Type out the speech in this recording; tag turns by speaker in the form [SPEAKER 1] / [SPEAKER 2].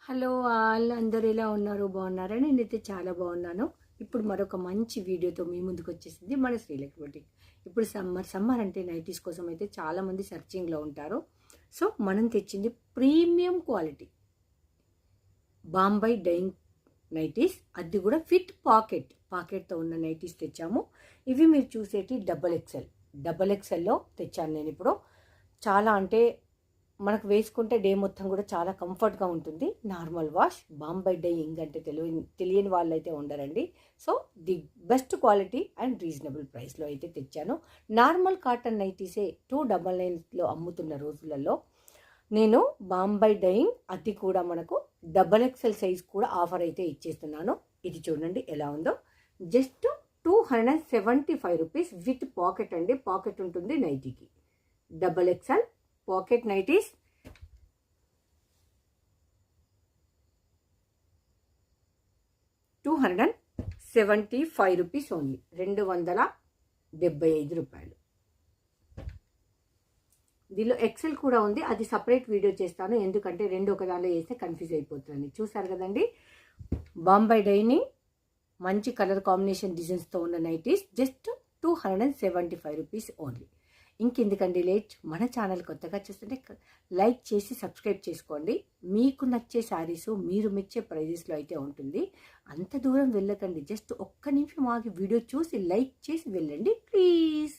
[SPEAKER 1] Hello all, అందరూ ఎలా ఉన్నారు? బాగున్నారా? నేనైతే చాలా బాగున్నాను. ఇప్పుడు మరొక మంచి వీడియోతో మీ ముందుకు వచ్చేసింది మన శ్రీలక్ష్మి బొటిక్. ఇప్పుడు సమ్మర్ అంటే నైటీస్ కోసం అయితే చాలామంది సర్చింగ్లో ఉంటారు. సో మనం తెచ్చింది premium quality Bombay dyeing nighties, అది కూడా ఫిట్ పాకెట్తో ఉన్న నైటీస్ తెచ్చాము. ఇవి మీరు చూసేటి డబల్ ఎక్సెల్లో తెచ్చాను నేను. ఇప్పుడు చాలా అంటే మనకు వేసుకుంటే డే మొత్తం కూడా చాలా కంఫర్ట్గా ఉంటుంది. నార్మల్ వాష్, బాంబై డైయింగ్ అంటే తెలియని వాళ్ళు అయితే ఉండరండి. So the best quality and reasonable ప్రైస్లో అయితే తెచ్చాను. నార్మల్ కాటన్ నైటీసే 299లో అమ్ముతున్న రోజులలో నేను బాంబై డైయింగ్, అది కూడా మనకు డబల్ ఎక్సెల్ సైజ్ కూడా ఆఫర్ అయితే ఇచ్చేస్తున్నాను. ఇది చూడండి ఎలా ఉందో. జస్ట్ 275 రూపీస్ విత్ పాకెట్ అండి. పాకెట్ ఉంటుంది నైటీకి. Double XL pocket nighties 275 rupees only, 275 రూపాయలు. దీనిలో ఎక్సెల్ కూడా ఉంది, అది సపరేట్ వీడియో చేస్తాను, ఎందుకంటే రెండు ఒక దానిలో వేస్తే కన్ఫ్యూజ్ అయిపోతుంది. చూసారు కదండి, బాంబై డైని మంచి కలర్ కాంబినేషన్ డిజైన్స్తో ఉన్న నైటీస్ జస్ట్ 275 రూపీస్ ఓన్లీ. ఇంకెందుకండి లేట్, మన ఛానల్ కొత్తగా చూస్తుంటే లైక్ చేసి సబ్స్క్రైబ్ చేసుకోండి. మీకు నచ్చే శారీస్ మీరు మెచ్చే ప్రైజెస్లో అయితే ఉంటుంది. అంత దూరం వెళ్ళకండి, జస్ట్ ఒక్క నిమిషం ఆగి వీడియో చూసి లైక్ చేసి వెళ్ళండి ప్లీజ్.